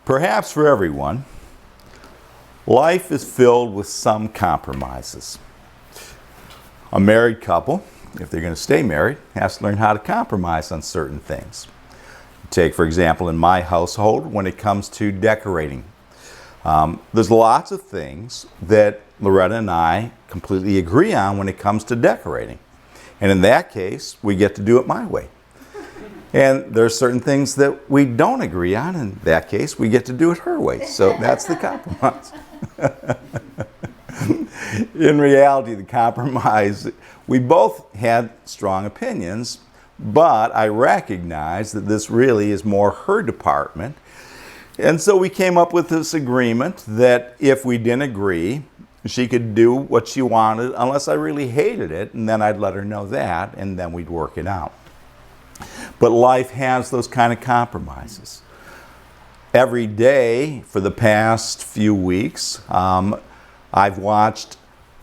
Perhaps for everyone, life is filled with some compromises. A married couple, if they're going to stay married, has to learn how to compromise on certain things. Take, for example, in my household, when it comes to decorating. There's lots of things that Loretta and I completely agree on when it comes to decorating. And in that case, we get to do it my way. And there are certain things that we don't agree on. In that case, we get to do it her way. So that's the compromise. In reality, the compromise, we both had strong opinions, but I recognize that this really is more her department. And so we came up with this agreement that if we didn't agree, she could do what she wanted unless I really hated it, and then I'd let her know that, and then we'd work it out. But life has those kind of compromises. Every day for the past few weeks, I've watched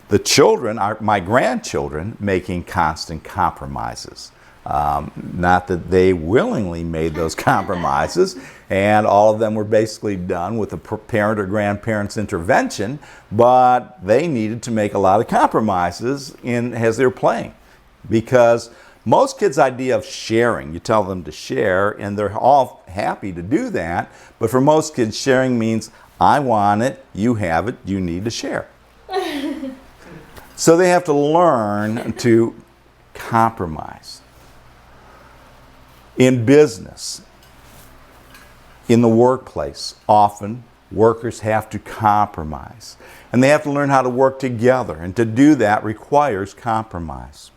the children, my grandchildren, making constant compromises. Not that they willingly made those compromises, and all of them were basically done with a parent or grandparent's intervention, but they needed to make a lot of compromises as they were playing. Because most kids' idea of sharing, you tell them to share, and they're all happy to do that, but for most kids, sharing means, I want it, you have it, you need to share. So they have to learn to compromise. In business, in the workplace, often workers have to compromise. And they have to learn how to work together. And to do that requires compromise.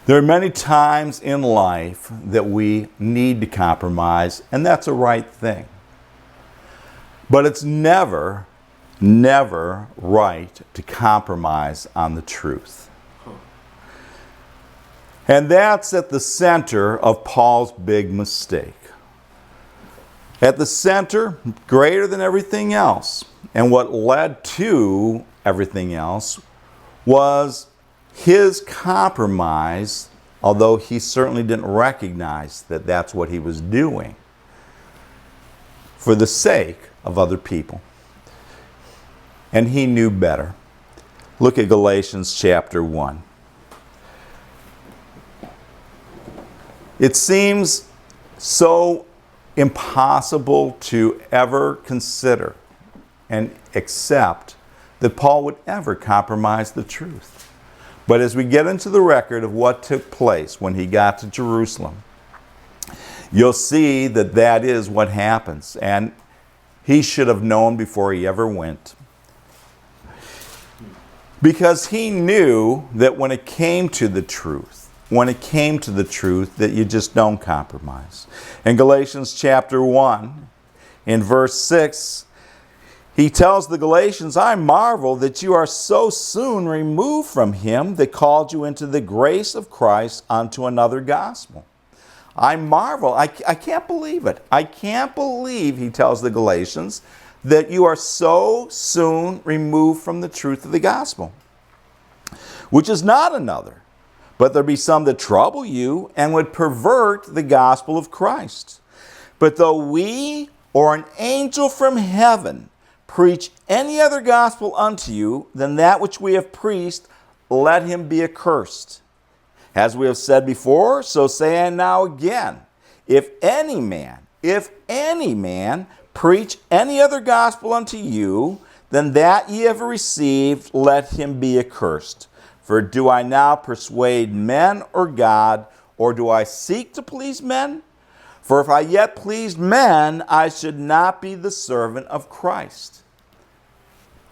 There are many times in life that we need to compromise, and that's a right thing. But it's never right to compromise on the truth. And that's at the center of Paul's big mistake. At the center, greater than everything else, and what led to everything else, was his compromise, although he certainly didn't recognize that that's what he was doing, for the sake of other people. And he knew better. Look at Galatians chapter 1. It seems so impossible to ever consider and accept that Paul would ever compromise the truth. But as we get into the record of what took place when he got to Jerusalem, you'll see that that is what happens. And he should have known before he ever went. Because he knew that when it came to the truth, that you just don't compromise. In Galatians chapter 1, in verse 6, he tells the Galatians, I marvel that you are so soon removed from him that called you into the grace of Christ unto another gospel. I marvel. I can't believe it. I can't believe, he tells the Galatians, that you are so soon removed from the truth of the gospel, which is not another. But there be some that trouble you and would pervert the gospel of Christ. But though we or an angel from heaven preach any other gospel unto you than that which we have preached, let him be accursed. As we have said before, so say I now again. If any man preach any other gospel unto you than that ye have received, let him be accursed. For do I now persuade men or God, or do I seek to please men? For if I yet pleased men, I should not be the servant of Christ.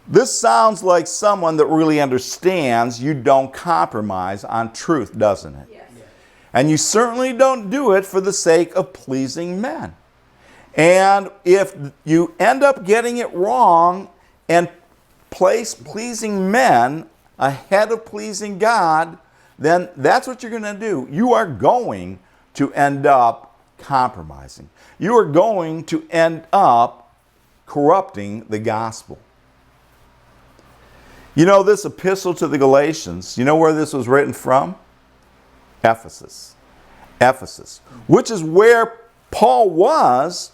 This sounds like someone that really understands you don't compromise on truth, doesn't it? Yes. And you certainly don't do it for the sake of pleasing men. And if you end up getting it wrong and place pleasing men ahead of pleasing God, then that's what you're going to do. You are going to end up compromising. You are going to end up corrupting the gospel. You know, this epistle to the Galatians, you know where this was written from? Ephesus. Which is where Paul was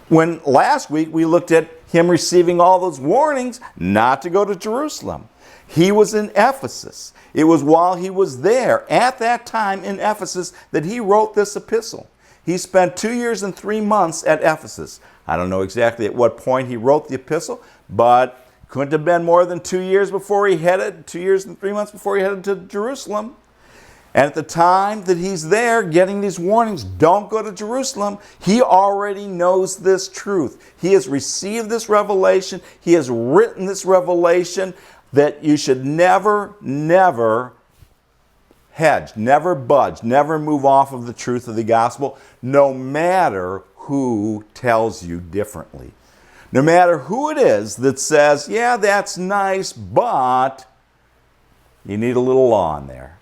When last week we looked at him receiving all those warnings not to go to Jerusalem. He was in Ephesus. It was while he was there at that time in Ephesus that he wrote this epistle. He spent 2 years and 3 months at Ephesus. I don't know exactly at what point he wrote the epistle, but couldn't have been more than 2 years before he headed, 2 years and 3 months before he headed to Jerusalem. And at the time that he's there getting these warnings, don't go to Jerusalem, he already knows this truth. He has received this revelation. He has written this revelation that you should never, never hedge, never budge, never move off of the truth of the gospel, no matter who tells you differently. No matter who it is that says, yeah, that's nice, but you need a little law in there.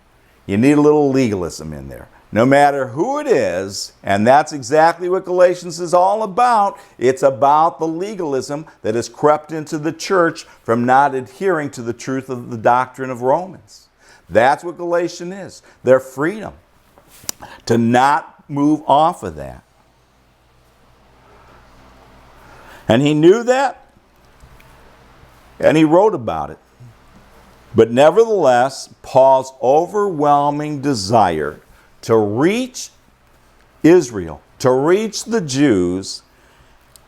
You need a little legalism in there. No matter who it is, and that's exactly what Galatians is all about. It's about the legalism that has crept into the church from not adhering to the truth of the doctrine of Romans. That's what Galatians is. Their freedom to not move off of that. And he knew that, and he wrote about it. But nevertheless, Paul's overwhelming desire to reach Israel, to reach the Jews,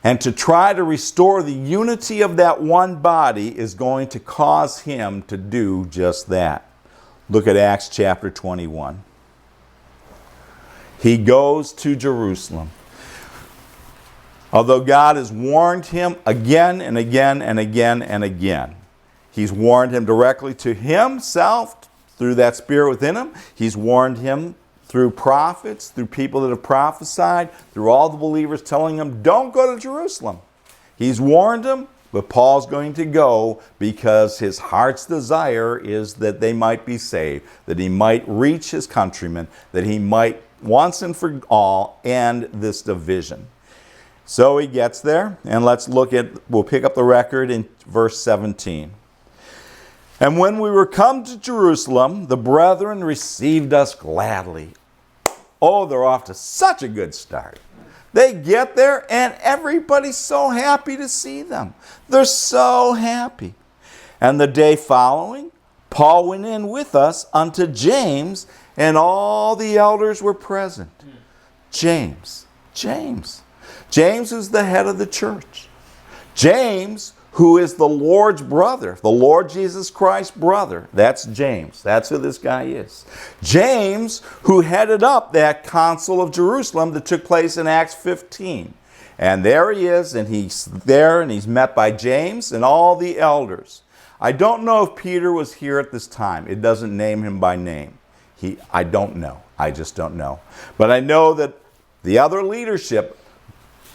and to try to restore the unity of that one body is going to cause him to do just that. Look at Acts chapter 21. He goes to Jerusalem. Although God has warned him again and again and again and again. He's warned him directly to himself through that spirit within him. He's warned him through prophets, through people that have prophesied, through all the believers telling him, don't go to Jerusalem. He's warned them, but Paul's going to go because his heart's desire is that they might be saved, that he might reach his countrymen, that he might once and for all end this division. So he gets there, and we'll pick up the record in verse 17. And when we were come to Jerusalem, the brethren received us gladly. Oh, they're off to such a good start. They get there, and everybody's so happy to see them. They're so happy. And the day following, Paul went in with us unto James, and all the elders were present. James who's the head of the church. James, who is the Lord's brother, the Lord Jesus Christ's brother. That's James. That's who this guy is. James, who headed up that council of Jerusalem that took place in Acts 15. And there he is, and he's there, and he's met by James and all the elders. I don't know if Peter was here at this time. It doesn't name him by name. I don't know. I just don't know. But I know that the other leadership,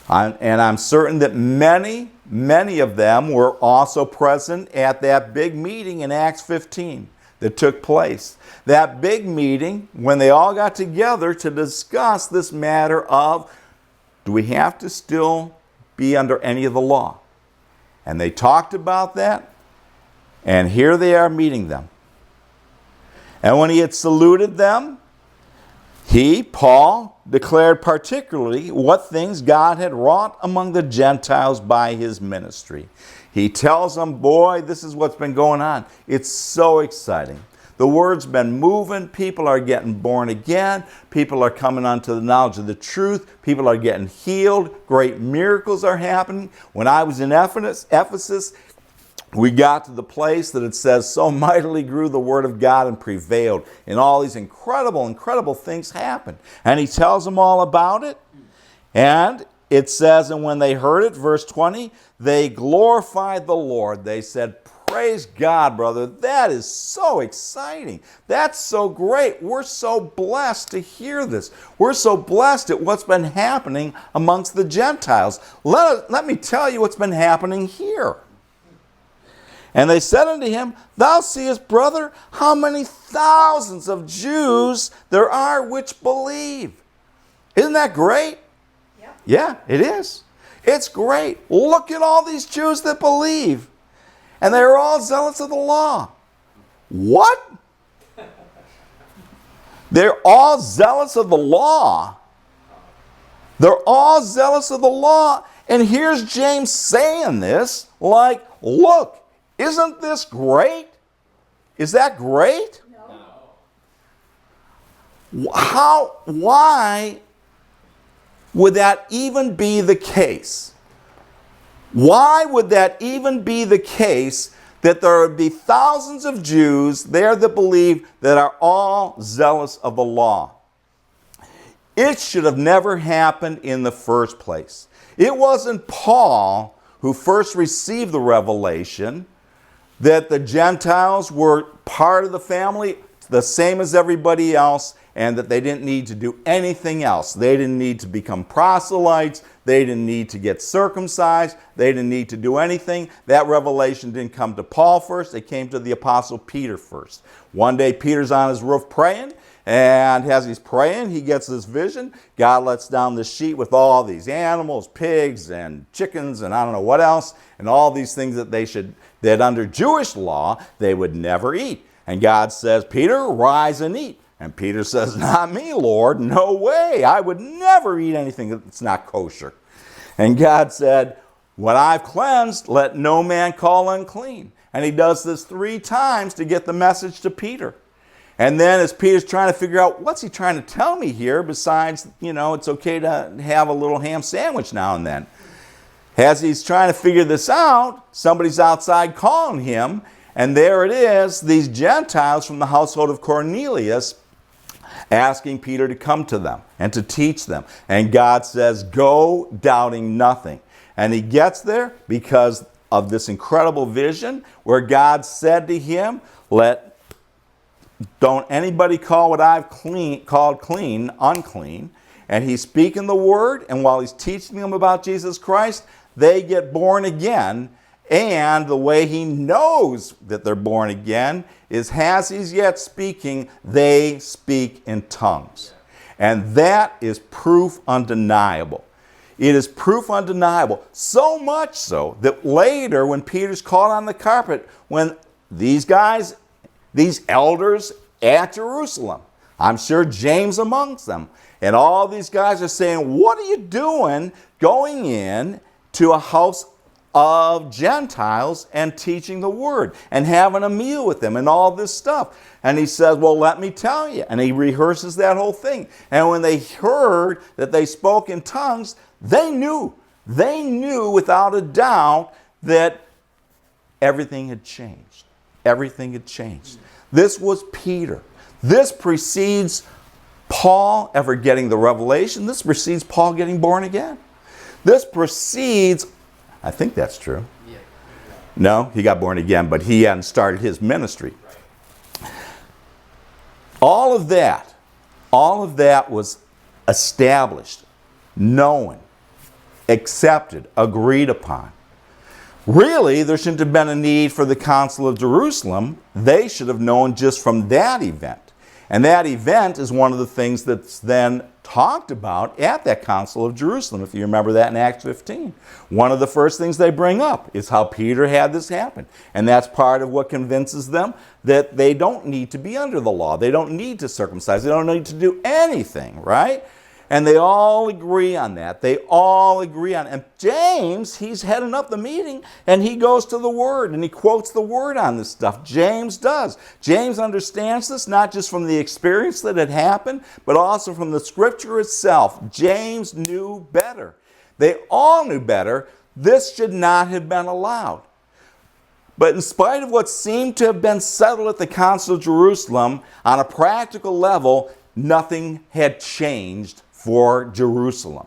and I'm certain that many of them were also present at that big meeting in Acts 15 that took place. That big meeting when they all got together to discuss this matter of, do we have to still be under any of the law? And they talked about that, and here they are meeting them. And when he had saluted them, Paul, declared particularly what things God had wrought among the Gentiles by his ministry. He tells them, boy, this is what's been going on. It's so exciting. The word's been moving. People are getting born again. People are coming unto the knowledge of the truth. People are getting healed. Great miracles are happening. When I was in Ephesus, we got to the place that it says, so mightily grew the word of God and prevailed. And all these incredible things happened. And he tells them all about it. And it says, and when they heard it, verse 20, they glorified the Lord. They said, praise God, brother. That is so exciting. That's so great. We're so blessed to hear this. We're so blessed at what's been happening amongst the Gentiles. Let me tell you what's been happening here. And they said unto him, thou seest, brother, how many thousands of Jews there are which believe. Isn't that great? Yep. Yeah, it is. It's great. Look at all these Jews that believe. And they're all zealous of the law. What? They're all zealous of the law. They're all zealous of the law. And here's James saying this, like, look, isn't this great? Is that great? No. Why would that even be the case? Why would that even be the case that there would be thousands of Jews there that believe that are all zealous of the law? It should have never happened in the first place. It wasn't Paul who first received the revelation that the Gentiles were part of the family, the same as everybody else, and that they didn't need to do anything else. They didn't need to become proselytes. They didn't need to get circumcised. They didn't need to do anything. That revelation didn't come to Paul first. It came to the Apostle Peter first. One day Peter's on his roof praying, and as he's praying, he gets this vision. God lets down this sheet with all these animals, pigs and chickens and I don't know what else, and all these things that under Jewish law they would never eat. And God says, Peter, rise and eat. And Peter says, not me, Lord. No way. I would never eat anything that's not kosher. And God said, what I've cleansed, let no man call unclean. And he does this 3 times to get the message to Peter. And then as Peter's trying to figure out, what's he trying to tell me here besides, it's okay to have a little ham sandwich now and then. As he's trying to figure this out, somebody's outside calling him. And there it is, these Gentiles from the household of Cornelius asking Peter to come to them and to teach them. And God says, go doubting nothing. And he gets there because of this incredible vision where God said to him, don't anybody call what I've called clean, unclean. And he's speaking the word, and while he's teaching them about Jesus Christ, they get born again. And the way he knows that they're born again is as he's yet speaking, they speak in tongues. And that is proof undeniable. It is proof undeniable. So much so that later when Peter's called on the carpet, when these guys, these elders at Jerusalem, I'm sure James amongst them, and all these guys are saying, what are you doing going in to a house of Gentiles and teaching the word and having a meal with them and all this stuff? And he says, well, let me tell you. And he rehearses that whole thing. And when they heard that they spoke in tongues, they knew without a doubt that everything had changed. Everything had changed. This was Peter. This precedes Paul ever getting the revelation. This precedes Paul getting born again. This precedes, I think that's true. Yeah. No, he got born again, but he hadn't started his ministry. Right. All of that was established, known, accepted, agreed upon. Really, there shouldn't have been a need for the Council of Jerusalem. They should have known just from that event. And that event is one of the things that's then talked about at that Council of Jerusalem, if you remember that in Acts 15. One of the first things they bring up is how Peter had this happen. And that's part of what convinces them that they don't need to be under the law. They don't need to circumcise. They don't need to do anything, right? And they all agree on that. They all agree on it. And James, he's heading up the meeting, and he goes to the Word, and he quotes the Word on this stuff. James does. James understands this, not just from the experience that had happened, but also from the Scripture itself. James knew better. They all knew better. This should not have been allowed. But in spite of what seemed to have been settled at the Council of Jerusalem, on a practical level, nothing had changed for Jerusalem.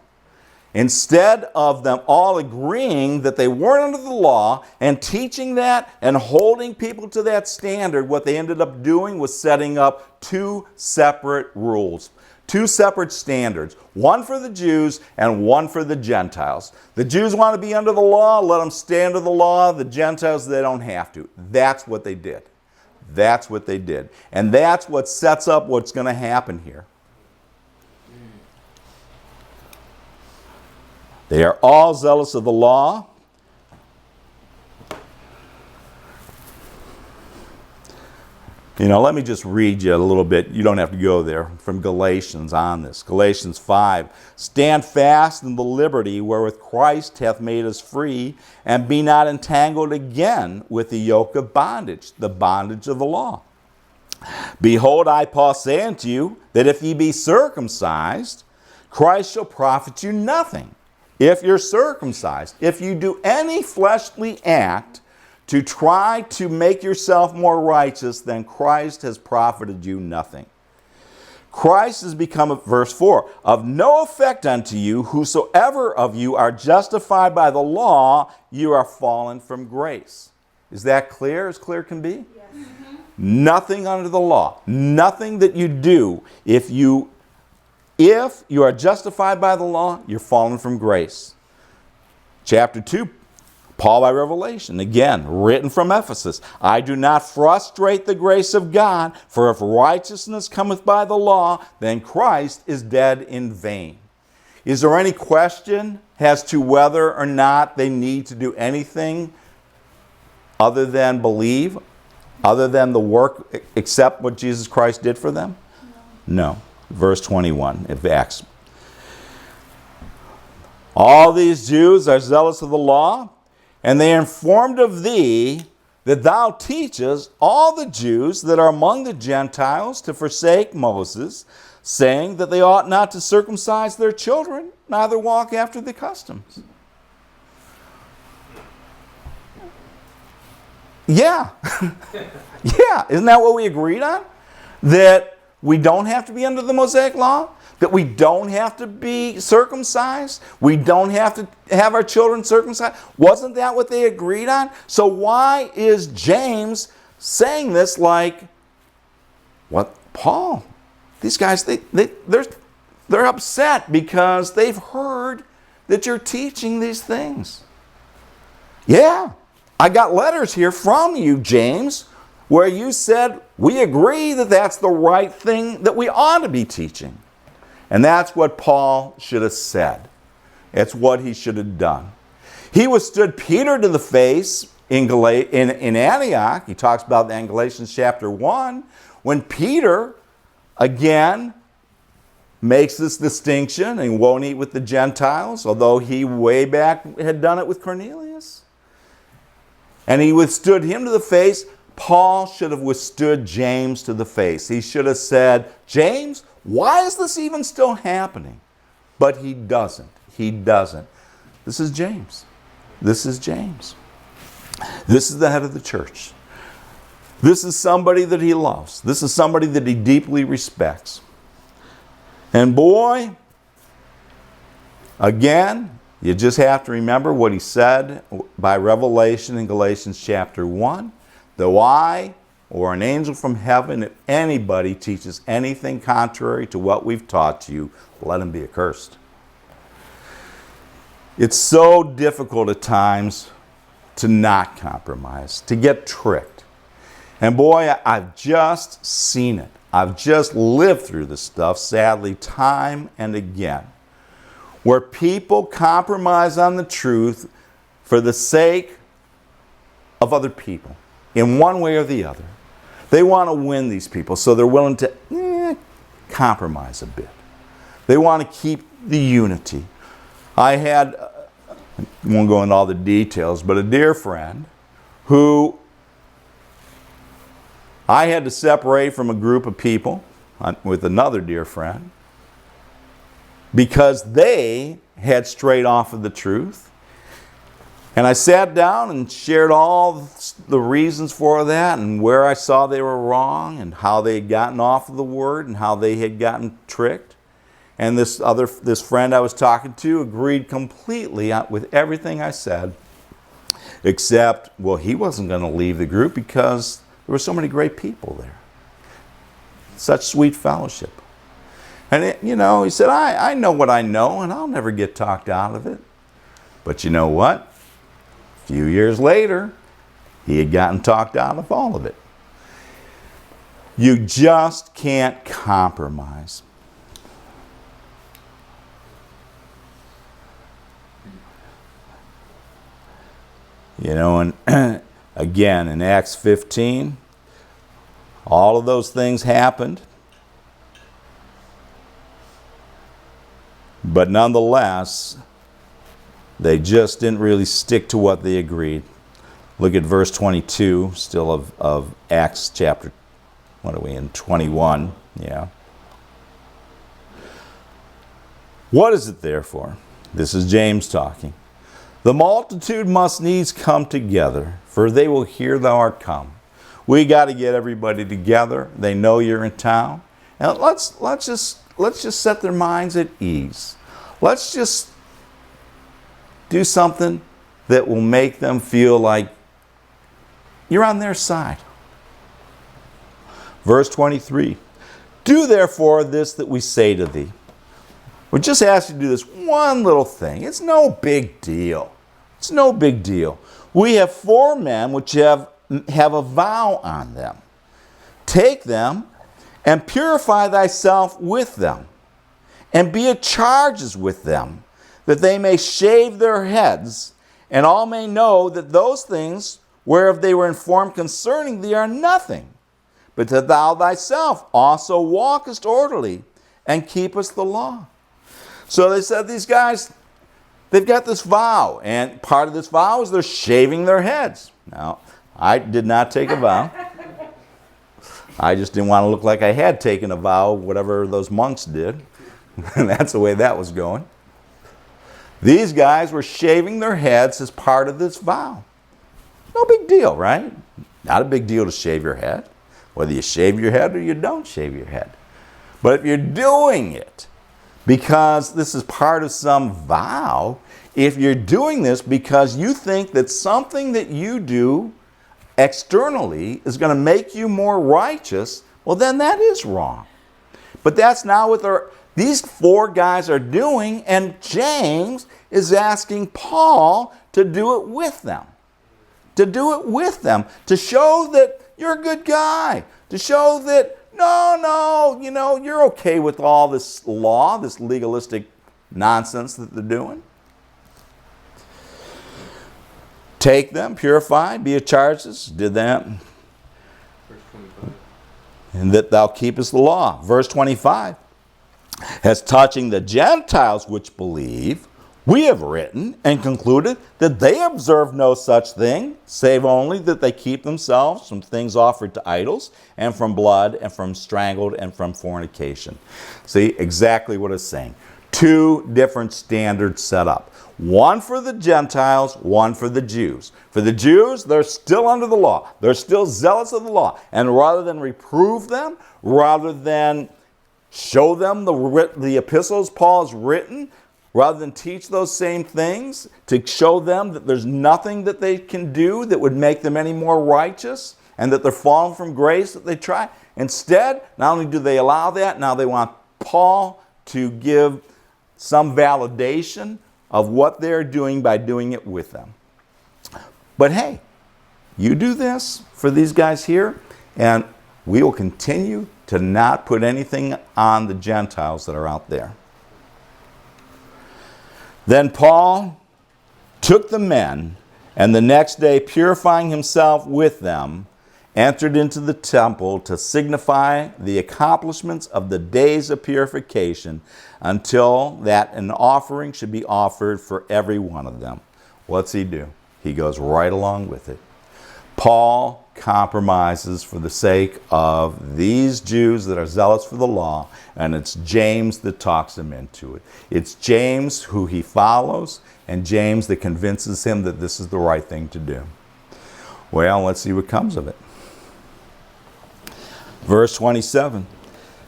Instead of them all agreeing that they weren't under the law and teaching that and holding people to that standard, what they ended up doing was setting up 2 separate rules, 2 separate standards, one for the Jews and one for the Gentiles. The Jews want to be under the law, let them stay under the law. The Gentiles, they don't have to. That's what they did. That's what they did. And that's what sets up what's going to happen here. They are all zealous of the law. Let me just read you a little bit. You don't have to go there. From Galatians on this. Galatians 5. Stand fast in the liberty wherewith Christ hath made us free, and be not entangled again with the yoke of bondage, the bondage of the law. Behold, I, Paul, say unto you, that if ye be circumcised, Christ shall profit you nothing. If you're circumcised, if you do any fleshly act to try to make yourself more righteous, then Christ has profited you nothing. Christ has become, verse 4, of no effect unto you, whosoever of you are justified by the law, you are fallen from grace. Is that clear, as clear can be? Yes. Mm-hmm. Nothing under the law, nothing that you do. If you are justified by the law, you're fallen from grace. Chapter 2, Paul by revelation, again, written from Ephesus. I do not frustrate the grace of God, for if righteousness cometh by the law, then Christ is dead in vain. Is there any question as to whether or not they need to do anything other than believe, other than the work, except what Jesus Christ did for them? No. Verse 21 of Acts. All these Jews are zealous of the law, and they are informed of thee that thou teachest all the Jews that are among the Gentiles to forsake Moses, saying that they ought not to circumcise their children, neither walk after the customs. Yeah. Yeah. Isn't that what we agreed on? That we don't have to be under the Mosaic law? That we don't have to be circumcised? We don't have to have our children circumcised? Wasn't that what they agreed on? So why is James saying this like, what, Paul? These guys, they're upset because they've heard that you're teaching these things. Yeah, I got letters here from you, James, where you said, we agree that that's the right thing that we ought to be teaching. And that's what Paul should have said. It's what he should have done. He withstood Peter to the face in Antioch. He talks about that in Galatians chapter 1. When Peter, again, makes this distinction and won't eat with the Gentiles, although he way back had done it with Cornelius. And he withstood him to the face. Paul should have withstood James to the face. He should have said, James, why is this even still happening? But he doesn't. He doesn't. This is James. This is James. This is the head of the church. This is somebody that he loves. This is somebody that he deeply respects. And boy, again, you just have to remember what he said by revelation in Galatians chapter 1. Though I or an angel from heaven, if anybody teaches anything contrary to what we've taught you, let him be accursed. It's so difficult at times to not compromise, to get tricked. And boy, I've just seen it. I've just lived through this stuff, sadly, time and again, where people compromise on the truth for the sake of other people, in one way or the other. They want to win these people, so they're willing to compromise a bit. They want to keep the unity. I won't go into all the details, but a dear friend who I had to separate from a group of people with another dear friend because they had strayed off of the truth. And I sat down and shared all the reasons for that and where I saw they were wrong and how they had gotten off of the word and how they had gotten tricked. And this friend I was talking to agreed completely with everything I said, except, well, he wasn't going to leave the group because there were so many great people there. Such sweet fellowship. And, he said, I know what I know and I'll never get talked out of it. But you know what? A few years later, he had gotten talked out of all of it. You just can't compromise. And again, in Acts 15, All of those things happened. But nonetheless, they just didn't really stick to what they agreed. Look at verse 22, still of Acts chapter, what are we in, 21, yeah. What is it therefore? This is James talking. The multitude must needs come together, for they will hear thou art come. We got to get everybody together. They know you're in town. And let's just set their minds at ease. Let's just do something that will make them feel like you're on their side. Verse 23. Do therefore this that we say to thee. We just ask you to do this one little thing. It's no big deal. It's no big deal. We have 4 men which have a vow on them. Take them and purify thyself with them, and be at charges with them, that they may shave their heads, and all may know that those things whereof they were informed concerning thee are nothing, but that thou thyself also walkest orderly, and keepest the law. So they said, these guys, they've got this vow, and part of this vow is they're shaving their heads. Now, I did not take a vow. I just didn't want to look like I had taken a vow, whatever those monks did. And that's the way that was going. These guys were shaving their heads as part of this vow. No big deal, right? Not a big deal to shave your head, whether you shave your head or you don't shave your head. But if you're doing it because this is part of some vow, if you're doing this because you think that something that you do externally is going to make you more righteous, well, then that is wrong. But that's not what these 4 guys are doing, and James is asking Paul to do it with them. To do it with them, to show that you're a good guy, to show that, no, you're okay with all this law, this legalistic nonsense that they're doing. Take them, purify, be at charges, did that. Verse 25. And that thou keepest the law. Verse 25. As touching the Gentiles which believe, we have written and concluded that they observe no such thing, save only that they keep themselves from things offered to idols, and from blood, and from strangled, and from fornication. See, exactly what it's saying. 2 different standards set up. One for the Gentiles, one for the Jews. For the Jews, they're still under the law. They're still zealous of the law. And rather than reprove them, rather than show them the epistles Paul has written, rather than teach those same things, to show them that there's nothing that they can do that would make them any more righteous, and that they're fallen from grace that they try. Instead, not only do they allow that, now they want Paul to give some validation of what they're doing by doing it with them. But hey, you do this for these guys here, and we will continue to not put anything on the Gentiles that are out there. Then Paul took the men, and the next day, purifying himself with them, entered into the temple to signify the accomplishments of the days of purification, until that an offering should be offered for every one of them. What's he do? He goes right along with it. Paul compromises for the sake of these Jews that are zealous for the law, and it's James that talks him into it. It's James who he follows, and James that convinces him that this is the right thing to do. Well, let's see what comes of it. Verse 27.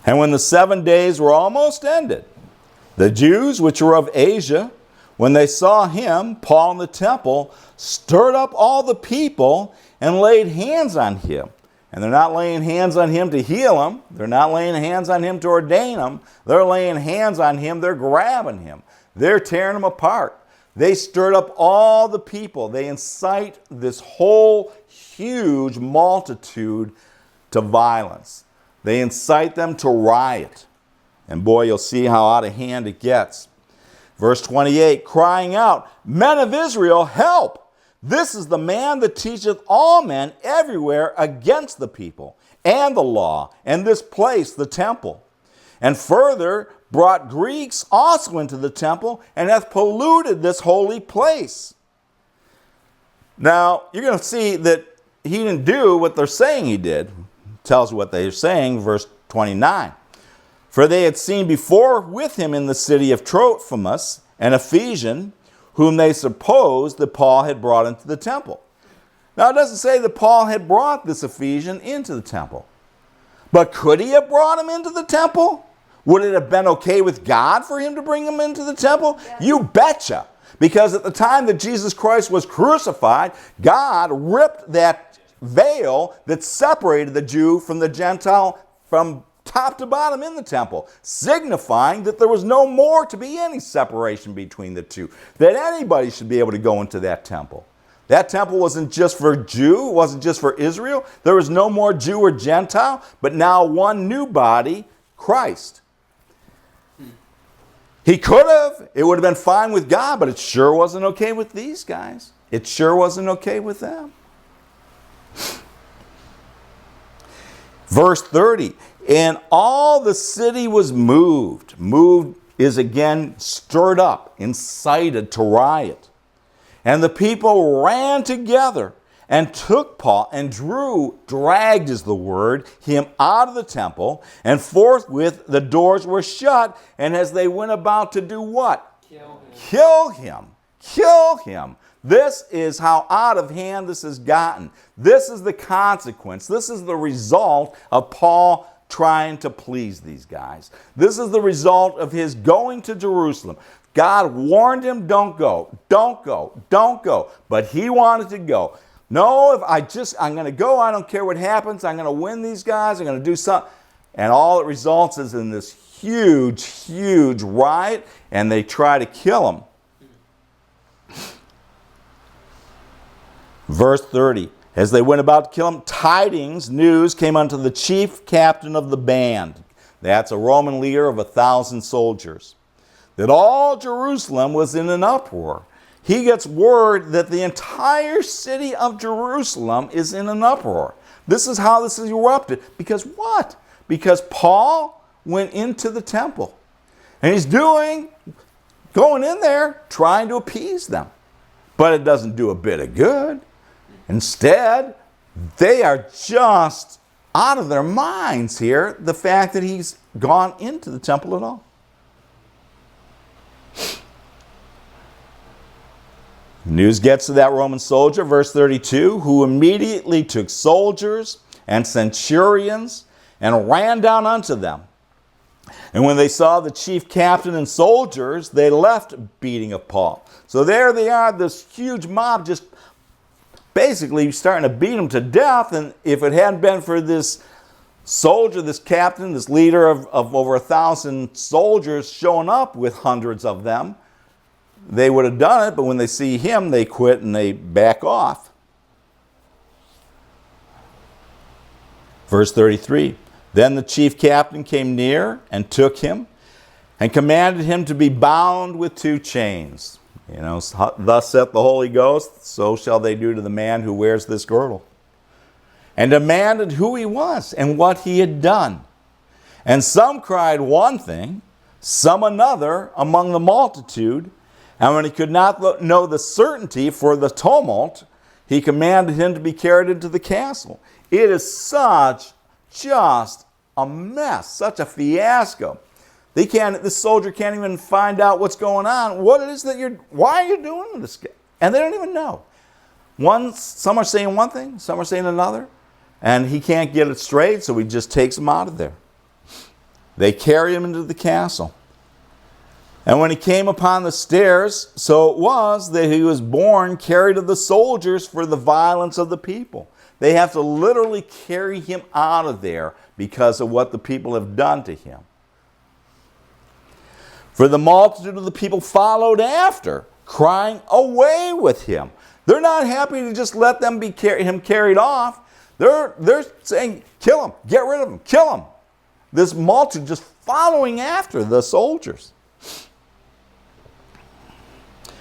And when the 7 days were almost ended, the Jews which were of Asia, when they saw him, Paul, in the temple, stirred up all the people and laid hands on him. And they're not laying hands on him to heal him. They're not laying hands on him to ordain him. They're laying hands on him. They're grabbing him. They're tearing him apart. They stirred up all the people. They incite this whole huge multitude to violence. They incite them to riot. And boy, you'll see how out of hand it gets. Verse 28, crying out, Men of Israel, help! This is the man that teacheth all men everywhere against the people, and the law, and this place, the temple. And further brought Greeks also into the temple, and hath polluted this holy place. Now, you're going to see that he didn't do what they're saying he did. It tells you what they're saying, verse 29. For they had seen before with him in the city of Trophimus, an Ephesian, whom they supposed that Paul had brought into the temple. Now, it doesn't say that Paul had brought this Ephesian into the temple. But could he have brought him into the temple? Would it have been okay with God for him to bring him into the temple? Yes. You betcha. Because at the time that Jesus Christ was crucified, God ripped that veil that separated the Jew from the Gentile from top to bottom in the temple, signifying that there was no more to be any separation between the two, that anybody should be able to go into that temple. That temple wasn't just for Jew, it wasn't just for Israel. There was no more Jew or Gentile, but now one new body, Christ. He could have. It would have been fine with God, but it sure wasn't okay with these guys. It sure wasn't okay with them. Verse 30, and all the city was moved. Moved is again stirred up, incited to riot. And the people ran together and took Paul and dragged is the word, him out of the temple. And forthwith the doors were shut. And as they went about to do what? Kill him. Kill him. This is how out of hand this has gotten. This is the consequence. This is the result of Paul trying to please these guys. This is the result of his going to Jerusalem. God warned him, don't go, don't go, don't go. But he wanted to go. No, if I'm going to go, I don't care what happens. I'm going to win these guys. I'm going to do something. And all it results is in this huge, huge riot, and they try to kill him. Verse 30, as they went about to kill him, news came unto the chief captain of the band. That's a Roman leader of 1,000 soldiers. That all Jerusalem was in an uproar. He gets word that the entire city of Jerusalem is in an uproar. This is how this is erupted. Because what? Because Paul went into the temple. And he's going in there trying to appease them. But it doesn't do a bit of good. Instead, they are just out of their minds here, the fact that he's gone into the temple at all. News gets to that Roman soldier, verse 32, who immediately took soldiers and centurions and ran down unto them. And when they saw the chief captain and soldiers, they left beating of Paul. So there they are, this huge mob just basically starting to beat him to death. And if it hadn't been for this soldier, this captain, this leader of over 1,000 soldiers showing up with hundreds of them, they would have done it, but when they see him, they quit and they back off. Verse 33, then the chief captain came near and took him and commanded him to be bound with 2 chains. You know, thus saith the Holy Ghost, so shall they do to the man who wears this girdle. And demanded who he was and what he had done. And some cried one thing, some another among the multitude. And when he could not know the certainty for the tumult, he commanded him to be carried into the castle. It is just a mess, such a fiasco. This soldier can't even find out what's going on. What it is that why are you doing this? And they don't even know. Some are saying one thing, some are saying another. And he can't get it straight, so he just takes him out of there. They carry him into the castle. And when he came upon the stairs, so it was that he was borne carried of the soldiers for the violence of the people. They have to literally carry him out of there because of what the people have done to him. For the multitude of the people followed after, crying, away with him. They're not happy to just let them be him carried off. They're saying, kill him, get rid of him, kill him. This multitude just following after the soldiers.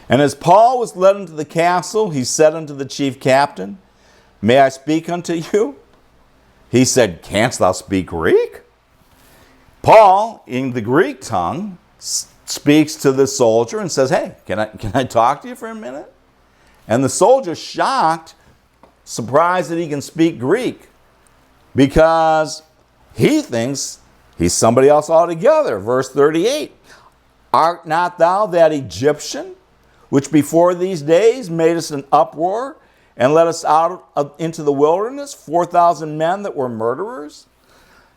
And as Paul was led into the castle, he said unto the chief captain, may I speak unto you? He said, "Canst thou speak Greek?" Paul, in the Greek tongue, speaks to the soldier and says, "Hey, can I talk to you for a minute?" And the soldier, shocked, surprised that he can speak Greek, because he thinks he's somebody else altogether. Verse 38, "Art not thou that Egyptian, which before these days made us an uproar, and led us out into the wilderness, 4,000 men that were murderers?"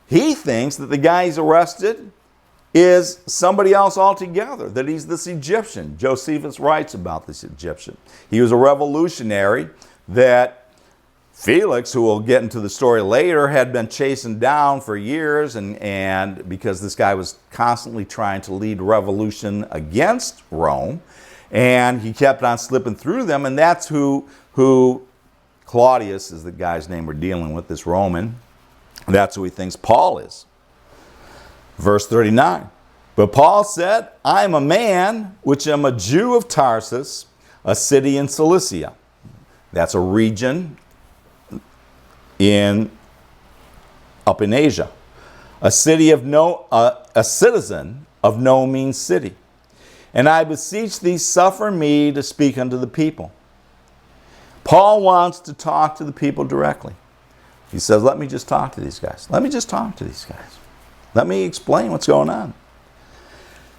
He thinks that the guy he's arrested is somebody else altogether, that he's this Egyptian. Josephus writes about this Egyptian. He was a revolutionary that Felix, who we'll get into the story later, had been chasing down for years, and because this guy was constantly trying to lead revolution against Rome, and he kept on slipping through them, and that's who Claudius is the guy's name we're dealing with, this Roman. That's who he thinks Paul is. Verse 39, "But Paul said, I am a man which am a Jew of Tarsus, a city in Cilicia." That's a region up in Asia. A citizen of no mean city. "And I beseech thee, suffer me to speak unto the people." Paul wants to talk to the people directly. He says, let me just talk to these guys. Let me just talk to these guys. Let me explain what's going on.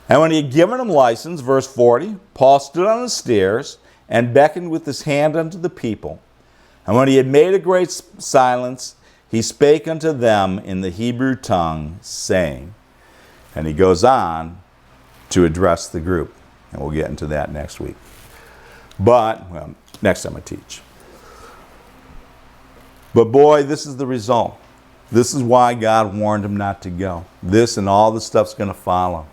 And when he had given them license, verse 40, Paul stood on the stairs and beckoned with his hand unto the people. And when he had made a great silence, he spake unto them in the Hebrew tongue, saying, and he goes on to address the group. And we'll get into that next week. But, well, next time I teach. But boy, this is the result. This is why God warned him not to go. This and all the stuff's going to follow.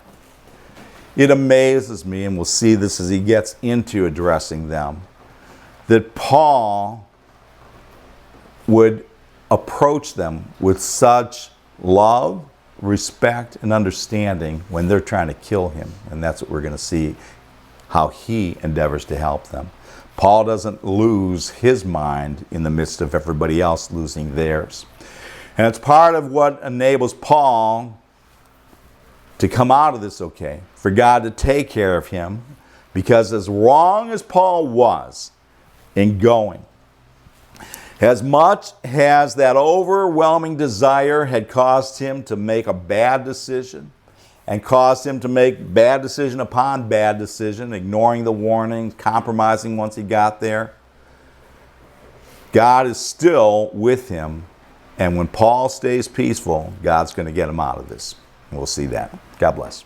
It amazes me, and we'll see this as he gets into addressing them, that Paul would approach them with such love, respect, and understanding when they're trying to kill him. And that's what we're going to see, how he endeavors to help them. Paul doesn't lose his mind in the midst of everybody else losing theirs. And it's part of what enables Paul to come out of this okay, for God to take care of him, because as wrong as Paul was in going, as much as that overwhelming desire had caused him to make a bad decision, and caused him to make bad decision upon bad decision, ignoring the warnings, compromising once he got there, God is still with him. And when Paul stays peaceful, God's going to get him out of this. And we'll see that. God bless.